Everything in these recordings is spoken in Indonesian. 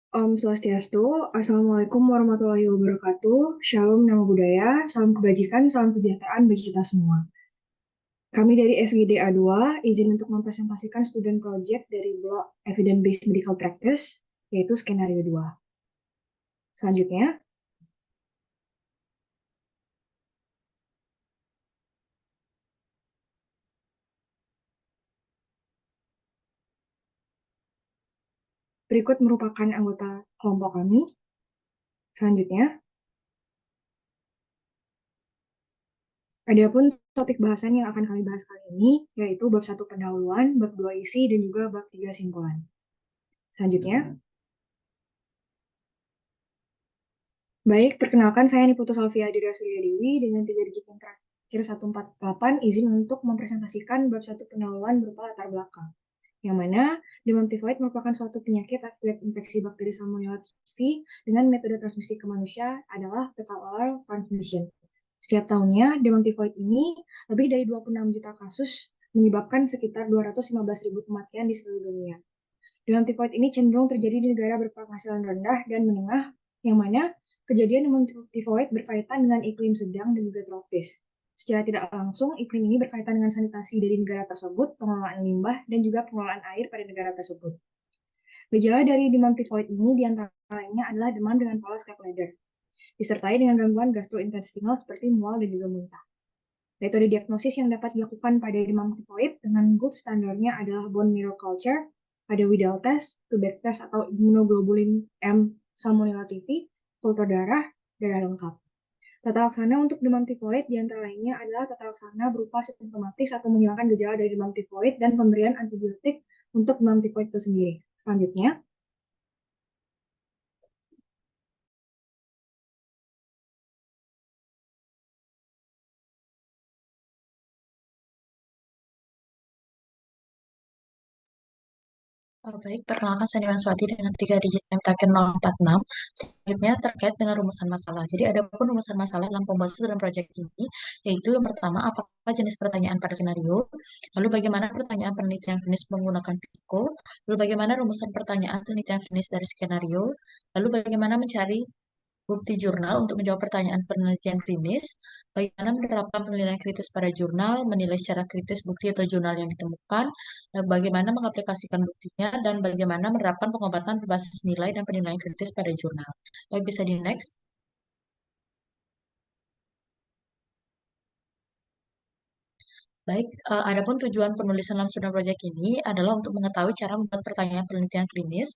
Om Swastiastu, Assalamualaikum warahmatullahi wabarakatuh, Shalom Nama Budaya, salam kebajikan, salam kesejahteraan bagi kita semua. Kami dari SGD A2 izin untuk mempresentasikan student project dari blok Evidence Based Medical Practice, yaitu skenario 2. Selanjutnya, berikut merupakan anggota kelompok kami. Selanjutnya, adapun topik bahasan yang akan kami bahas kali ini, yaitu bab 1 pendahuluan, bab 2 isi, dan juga bab 3 simpulan. Selanjutnya, baik, perkenalkan saya Niputu Salvia Dira Surya Dewi dengan 3 digit yang terakhir 148 izin untuk mempresentasikan bab 1 pendahuluan berupa latar belakang. Yang mana demam tifoid merupakan suatu penyakit akibat infeksi bakteri Salmonella typhi dengan metode transmisi ke manusia adalah fecal oral transmission. Setiap tahunnya demam tifoid ini lebih dari 26 juta kasus menyebabkan sekitar 215.000 kematian di seluruh dunia. Demam tifoid ini cenderung terjadi di negara berpenghasilan rendah dan menengah, yang mana kejadian demam tifoid berkaitan dengan iklim sedang dan juga tropis. Secara tidak langsung, iklim ini berkaitan dengan sanitasi dari negara tersebut, pengelolaan limbah, dan juga pengelolaan air pada negara tersebut. Gejala dari demam tifoid ini diantara lainnya adalah demam dengan pola step ladder, disertai dengan gangguan gastrointestinal seperti mual dan juga muntah. Metode diagnosis yang dapat dilakukan pada demam tifoid dengan gold standarnya adalah bone marrow culture, ada Widal test, Quebec test atau immunoglobulin M Salmonella typhi, kultur darah lengkap. Tata laksana untuk demam tifoid diantara lainnya adalah tata laksana berupa simptomatis atau menghilangkan gejala dari demam tifoid dan pemberian antibiotik untuk demam tifoid itu sendiri. Selanjutnya, Baik, perkenalkan saya Dewan Swati dengan 3 digit yang terakhir 046. Selanjutnya terkait dengan rumusan masalah. Jadi ada pun rumusan masalah dalam pembahasan dalam proyek ini, yaitu yang pertama, apakah jenis pertanyaan pada skenario, lalu bagaimana pertanyaan penelitian klinis menggunakan Pico, lalu bagaimana rumusan pertanyaan penelitian klinis dari skenario, lalu bagaimana mencari bukti jurnal untuk menjawab pertanyaan penelitian klinis, bagaimana menerapkan penilaian kritis pada jurnal, menilai secara kritis bukti atau jurnal yang ditemukan, bagaimana mengaplikasikan buktinya, dan bagaimana menerapkan pengobatan berbasis nilai dan penilaian kritis pada jurnal. Baik, bisa di next. Baik, adapun tujuan penulisan dalam studi project ini adalah untuk mengetahui cara membuat pertanyaan penelitian klinis,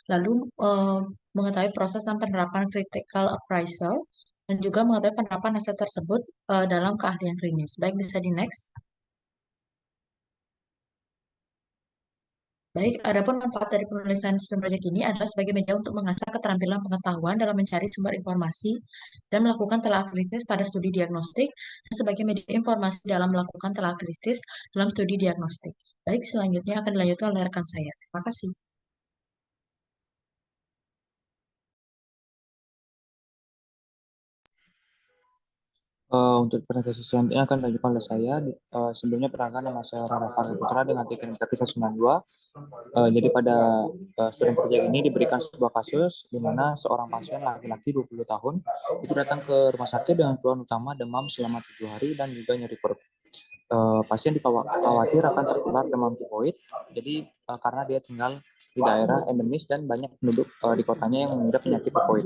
lalu mengetahui proses dan penerapan critical appraisal, dan juga mengetahui penerapan hasil tersebut dalam keahlian klinis. Baik, bisa di next. Baik, adapun manfaat dari penulisan studi project ini adalah sebagai media untuk mengasah keterampilan pengetahuan dalam mencari sumber informasi dan melakukan telah kritis pada studi diagnostik, dan sebagai media informasi dalam melakukan telah kritis dalam studi diagnostik. Baik, selanjutnya akan dilanjutkan oleh rekan saya. Terima kasih. Untuk presentasi selanjutnya akan dilanjutkan oleh saya. Sebelumnya perkenalkan nama saya Rara Farhan Putra dengan teknik praktis 92. Jadi pada studi proyek ini diberikan sebuah kasus di mana seorang pasien laki-laki 20 tahun itu datang ke rumah sakit dengan keluhan utama demam selama 7 hari dan juga nyeri perut. Pasien khawatir akan tertular demam tifoid. Jadi karena dia tinggal di daerah endemis dan banyak penduduk di kotanya yang mengidap penyakit tifoid.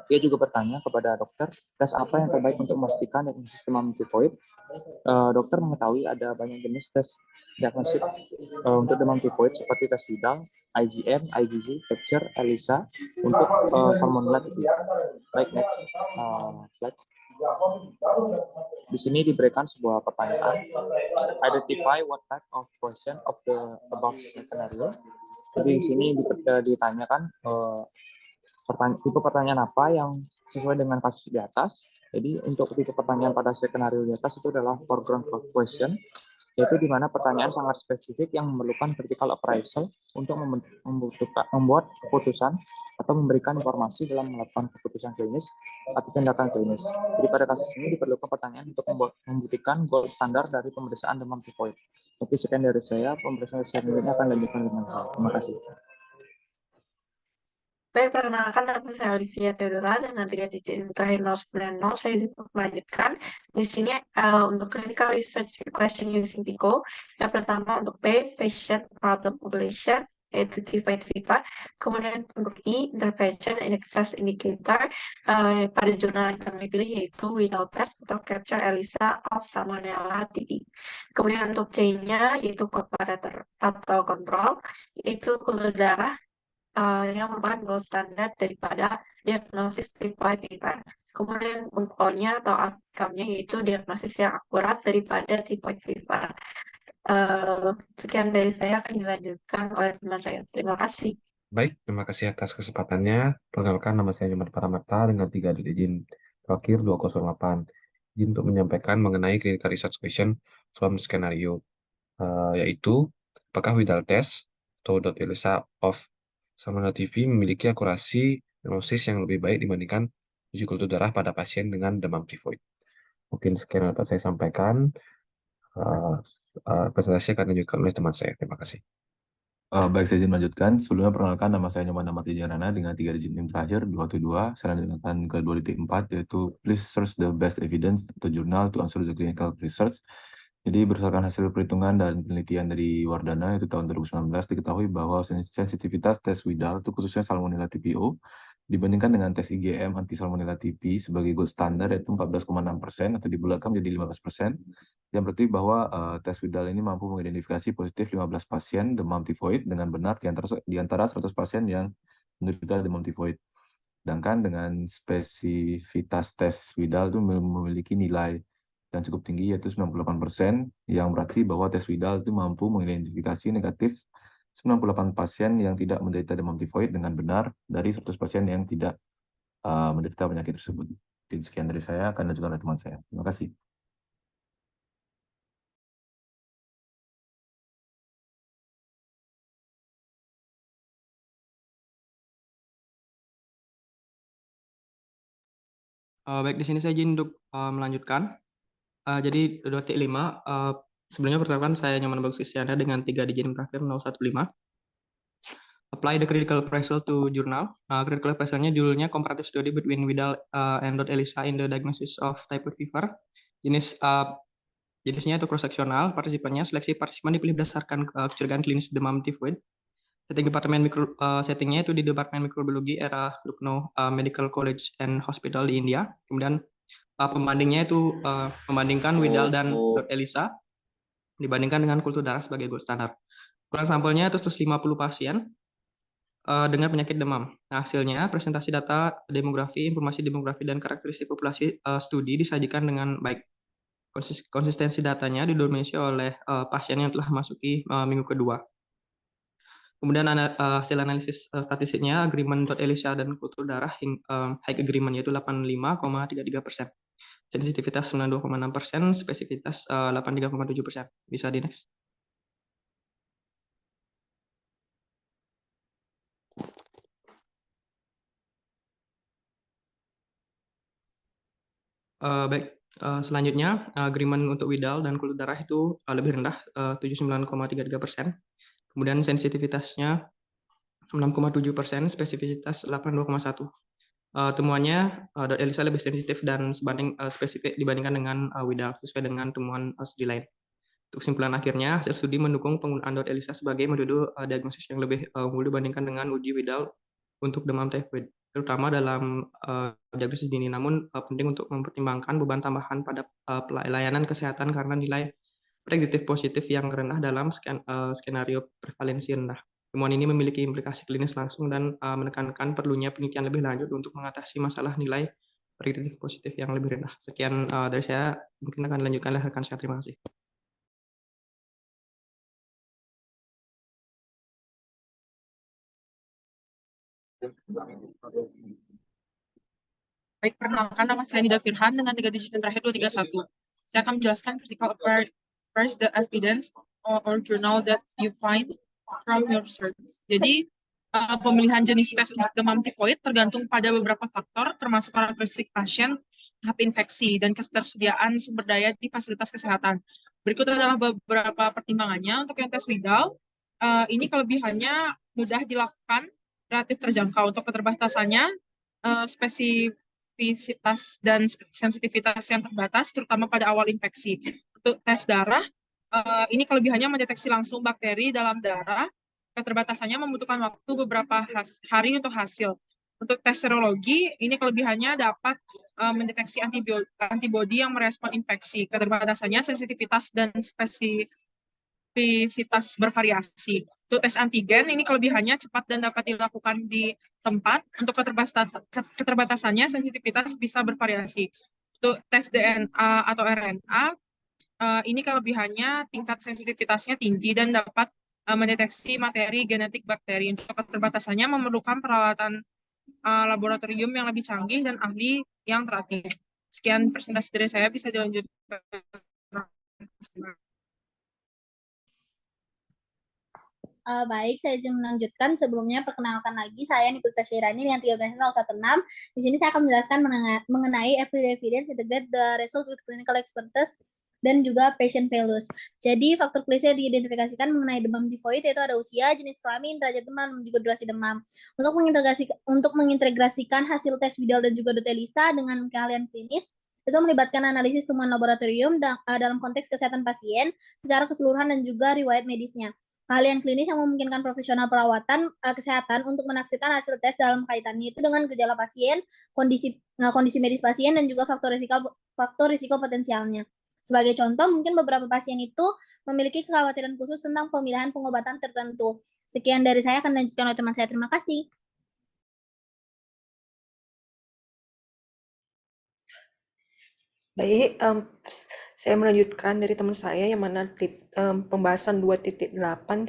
Dia juga bertanya kepada dokter, tes apa yang terbaik untuk memastikan diagnosis demam tifoid. Dokter mengetahui ada banyak jenis tes diagnosis untuk demam tifoid seperti tes Vidal, IgM, IgG, Picture, ELISA untuk Salmonella typhi. Baik, next slide. Di sini diberikan sebuah pertanyaan. Identify what type of question of the above scenario. Jadi di sini ditanyakan tipe pertanyaan apa yang sesuai dengan kasus di atas. Jadi untuk tipe pertanyaan pada skenario di atas itu adalah foreground question, yaitu di mana pertanyaan sangat spesifik yang memerlukan critical appraisal untuk membuat keputusan atau memberikan informasi dalam melakukan keputusan klinis atau tindakan klinis. Jadi pada kasus ini diperlukan pertanyaan untuk membuktikan gold standar dari pemeriksaan demam tifoid. Oke, sekian dari saya. Pemeriksaan selanjutnya akan lanjutkan dengan saya. Terima kasih. Baik, perkenalkan nama saya Olivia Theodora dengan 3 digit terakhir 090. Saya izin untuk melanjutkan. Di sini untuk clinical research question using PICO. Yang pertama untuk P, patient problem population, yaitu divide VIPA. Kemudian untuk I, intervention and access indicator. Pada jurnal yang kami pilih yaitu Widal test atau capture ELISA of Salmonella TB. Kemudian untuk C-nya yaitu comparator atau kontrol, yaitu kultur darah yang merupakan gold standar daripada diagnosis typhoid fever. Kemudian untuk O-nya atau outcome-nya yaitu diagnosis yang akurat daripada typhoid fever. Sekian dari saya, akan dilanjutkan oleh teman saya. Terima kasih. Baik, terima kasih atas kesempatannya. Perkenalkan, nama saya Nyoman Paramata dengan 3 digit izin terakhir 208. Izin untuk menyampaikan mengenai clinical research question from skenario, yaitu apakah Widal test atau ELISA of Salmonella TB memiliki akurasi diagnosis yang lebih baik dibandingkan uji kultur darah pada pasien dengan demam tifoid. Mungkin sekian yang dapat saya sampaikan. Presentasi akan dilanjutkan oleh teman saya. Terima kasih. Baik, saya izin melanjutkan. Sebelumnya perkenalkan, nama saya Nyoman Ahmad Tijarana dengan 3 digit NIM terakhir 212. Saya lanjutkan ke 2.4, yaitu please search the best evidence atau jurnal to answer the clinical research. Jadi berdasarkan hasil perhitungan dan penelitian dari Wardana itu tahun 2019 diketahui bahwa sensitivitas tes Widal itu khususnya Salmonella TPO dibandingkan dengan tes IgM anti Salmonella TB sebagai gold standar yaitu 14,6% atau dibulatkan menjadi 15%. Yang berarti bahwa tes Widal ini mampu mengidentifikasi positif 15 pasien demam tifoid dengan benar di antara 100 pasien yang menderita demam tifoid. Sedangkan dengan spesifitas tes Widal itu memiliki nilai yang cukup tinggi yaitu 98%, yang berarti bahwa tes Widal itu mampu mengidentifikasi negatif 98 pasien yang tidak menderita demam tifoid dengan benar dari 100 pasien yang tidak menderita penyakit tersebut. Jadi sekian dari saya, akan dilanjutkan oleh teman saya. Terima kasih. Baik, di sini saya izin untuk melanjutkan. Jadi 2.5, sebelumnya perkenalkan saya Nyoman Bagus Isyana dengan 3 digit terakhir 015. Apply the critical pressure to journal. Critical pressure-nya judulnya Comparative Study between Widal and ELISA in the Diagnosis of Typhoid Fever. Jenisnya itu cross-sectional, partisipannya seleksi partisipan dipilih berdasarkan kecurigaan klinis demam tifoid. Settingnya itu di Departemen Mikrobiologi era Lucknow Medical College and Hospital di India. Kemudian pembandingnya itu membandingkan Widal dan ELISA dibandingkan dengan kultur darah sebagai gold standar. Ukuran sampelnya itu 150 pasien dengan penyakit demam. Nah, hasilnya presentasi data demografi, informasi demografi dan karakteristik populasi studi disajikan dengan baik. Konsistensi datanya didominasi oleh pasien yang telah masuki minggu kedua. Kemudian hasil analisis statistiknya agreement.ELISA dan kultur darah high agreement yaitu 85,33%. Sensitivitas 92,6%, spesifitas 83,7%. Bisa di next. Baik, selanjutnya agreement untuk Widal dan kultur darah itu lebih rendah 79,33%. Kemudian sensitivitasnya 6,7%, spesifitas 82,1%. Temuannya ELISA lebih sensitif dan spesifik dibandingkan dengan Widal sesuai dengan temuan studi lain. Untuk kesimpulan akhirnya, hasil studi mendukung penggunaan ELISA sebagai metode diagnosis yang lebih unggul dibandingkan dengan uji Widal untuk demam typhoid, terutama dalam diagnosis dini. Namun penting untuk mempertimbangkan beban tambahan pada pelayanan kesehatan karena nilai prediktif positif yang rendah dalam skenario prevalensi rendah. Temuan ini memiliki implikasi klinis langsung dan menekankan perlunya penelitian lebih lanjut untuk mengatasi masalah nilai prediktif positif yang lebih rendah. Sekian dari saya, mungkin akan dilanjutkan oleh rekan saya. Terima kasih. Baik, perkenalkan nama saya Nida Firhan dengan 3 digit terakhir 231. Saya akan menjelaskan critical first the evidence or journal that you find from your research. Jadi, pemilihan jenis tes untuk demam tifoid tergantung pada beberapa faktor, termasuk karakteristik pasien, tahap infeksi, dan ketersediaan sumber daya di fasilitas kesehatan. Berikut adalah beberapa pertimbangannya. Untuk yang tes Widal, ini kelebihannya mudah dilakukan, relatif terjangkau. Untuk keterbatasannya, spesifisitas dan sensitivitas yang terbatas, terutama pada awal infeksi. Untuk tes darah, ini kelebihannya mendeteksi langsung bakteri dalam darah. Keterbatasannya membutuhkan waktu beberapa hari untuk hasil. Untuk tes serologi, ini kelebihannya dapat mendeteksi antibodi yang merespon infeksi. Keterbatasannya sensitivitas dan spesifisitas bervariasi. Untuk tes antigen, ini kelebihannya cepat dan dapat dilakukan di tempat. Untuk keterbatasannya, sensitivitas bisa bervariasi. Untuk tes DNA atau RNA, ini kelebihannya tingkat sensitivitasnya tinggi dan dapat mendeteksi materi genetik bakteri. Untuk keterbatasannya memerlukan peralatan laboratorium yang lebih canggih dan ahli yang terlatih. Sekian presentasi dari saya, bisa dilanjutkan. Baik, saya izin melanjutkan. Sebelumnya, perkenalkan lagi, saya Niputa Syairani dengan 13016. Di sini saya akan menjelaskan mengenai evidence integrate the result with clinical expertise dan juga patient values. Jadi, faktor klise diidentifikasikan mengenai demam tifoid yaitu ada usia, jenis kelamin, derajat demam, dan juga durasi demam. Untuk mengintegrasikan hasil tes Widal dan juga Dr. Elisa dengan keahlian klinis, itu melibatkan analisis temuan laboratorium dalam konteks kesehatan pasien secara keseluruhan dan juga riwayat medisnya. Keahlian klinis yang memungkinkan profesional perawatan kesehatan untuk menafsirkan hasil tes dalam kaitannya itu dengan gejala pasien, kondisi medis pasien, dan juga faktor risiko potensialnya. Sebagai contoh, mungkin beberapa pasien itu memiliki kekhawatiran khusus tentang pemilihan pengobatan tertentu. Sekian dari saya, akan lanjutkan oleh teman saya. Terima kasih. Baik, saya melanjutkan dari teman saya yang mana pembahasan 2.8.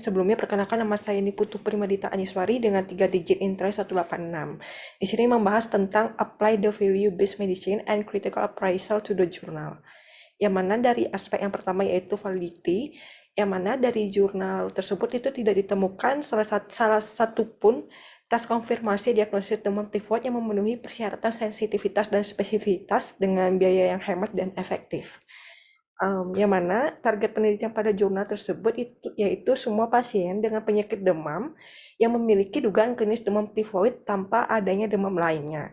Sebelumnya perkenalkan, nama saya Niputu Primadita Aniswari dengan 3 digit intra 186. Di sini membahas tentang apply the value-based medicine and critical appraisal to the journal. Yang mana dari aspek yang pertama yaitu validity, yang mana dari jurnal tersebut itu tidak ditemukan salah satu pun tes konfirmasi diagnosis demam tifoid yang memenuhi persyaratan sensitivitas dan spesifitas dengan biaya yang hemat dan efektif. Yang mana target penelitian pada jurnal tersebut yaitu semua pasien dengan penyakit demam yang memiliki dugaan klinis demam tifoid tanpa adanya demam lainnya.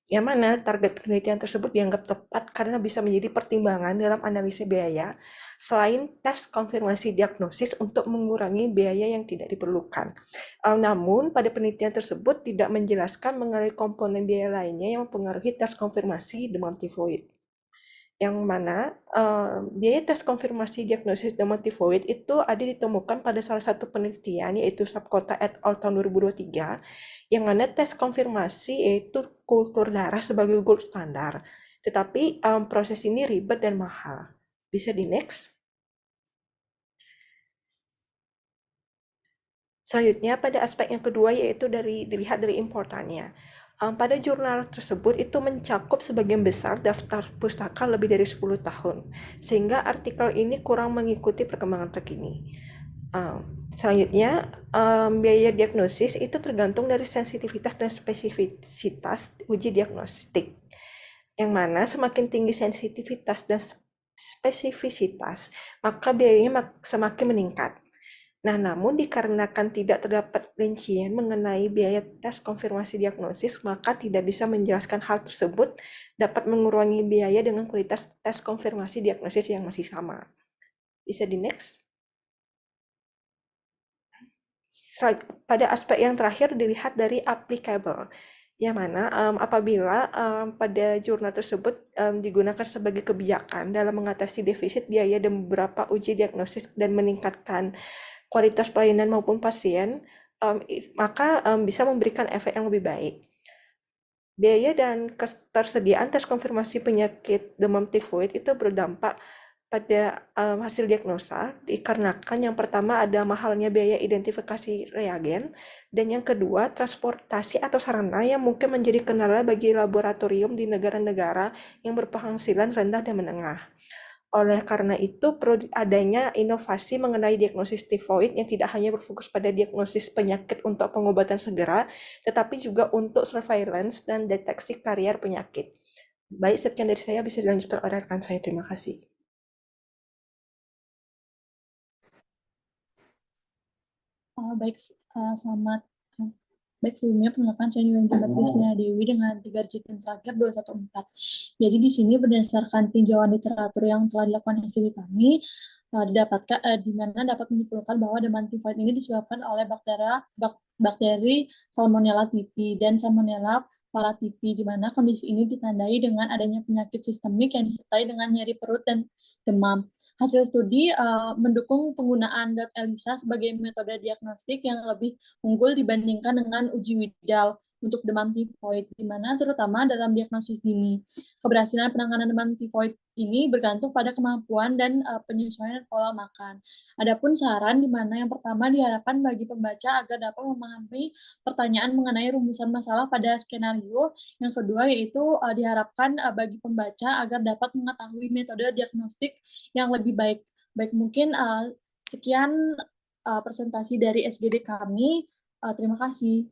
Yang mana target penelitian tersebut dianggap tepat karena bisa menjadi pertimbangan dalam analisa biaya selain tes konfirmasi diagnosis untuk mengurangi biaya yang tidak diperlukan. Namun pada penelitian tersebut tidak menjelaskan mengenai komponen biaya lainnya yang mempengaruhi tes konfirmasi demam tifoid. Yang mana biaya tes konfirmasi diagnosis demam tifoid itu ada ditemukan pada salah satu penelitian yaitu Sapkota et al. Tahun 2023, yang mana tes konfirmasi yaitu kultur darah sebagai gold standar. Tetapi proses ini ribet dan mahal. Bisa di next. Selanjutnya pada aspek yang kedua yaitu dilihat dari importannya. Pada jurnal tersebut itu mencakup sebagian besar daftar pustaka lebih dari 10 tahun, sehingga artikel ini kurang mengikuti perkembangan terkini. Selanjutnya, biaya diagnosis itu tergantung dari sensitivitas dan spesifisitas uji diagnostik, yang mana semakin tinggi sensitivitas dan spesifisitas, maka biayanya semakin meningkat. Nah, namun dikarenakan tidak terdapat rincian mengenai biaya tes konfirmasi diagnosis, maka tidak bisa menjelaskan hal tersebut dapat mengurangi biaya dengan kualitas tes konfirmasi diagnosis yang masih sama. Bisa di next. Pada aspek yang terakhir dilihat dari applicable, yang mana apabila pada jurnal tersebut digunakan sebagai kebijakan dalam mengatasi defisit biaya dan beberapa uji diagnosis dan meningkatkan kualitas pelayanan maupun pasien, maka bisa memberikan efek yang lebih baik. Biaya dan ketersediaan tes konfirmasi penyakit demam tifoid itu berdampak pada hasil diagnosa, dikarenakan yang pertama ada mahalnya biaya identifikasi reagen, dan yang kedua transportasi atau sarana yang mungkin menjadi kendala bagi laboratorium di negara-negara yang berpenghasilan rendah dan menengah. Oleh karena itu, perlu adanya inovasi mengenai diagnosis tifoid yang tidak hanya berfokus pada diagnosis penyakit untuk pengobatan segera, tetapi juga untuk surveillance dan deteksi karier penyakit. Baik, sekian dari saya, bisa dilanjutkan oleh rekan saya. Terima kasih. Baik, sebelumnya perkenalkan saya Nilanjana Trisna Dewi dengan 3 digit yang terakhir 214. Jadi di sini berdasarkan tinjauan literatur yang telah dilakukan studi kami, di mana dapat menyimpulkan bahwa demam tifoid ini disebabkan oleh bakteri Salmonella typhi dan Salmonella paratyphi, di mana kondisi ini ditandai dengan adanya penyakit sistemik yang disertai dengan nyeri perut dan demam. Hasil studi mendukung penggunaan ELISA sebagai metode diagnostik yang lebih unggul dibandingkan dengan uji Widal untuk demam tifoid, di mana terutama dalam diagnosis dini. Keberhasilan penanganan demam tifoid ini bergantung pada kemampuan dan penyesuaian pola makan. Adapun saran di mana yang pertama diharapkan bagi pembaca agar dapat memahami pertanyaan mengenai rumusan masalah pada skenario. Yang kedua yaitu diharapkan bagi pembaca agar dapat mengetahui metode diagnostik yang lebih baik. Baik, mungkin sekian presentasi dari SGD kami. Terima kasih.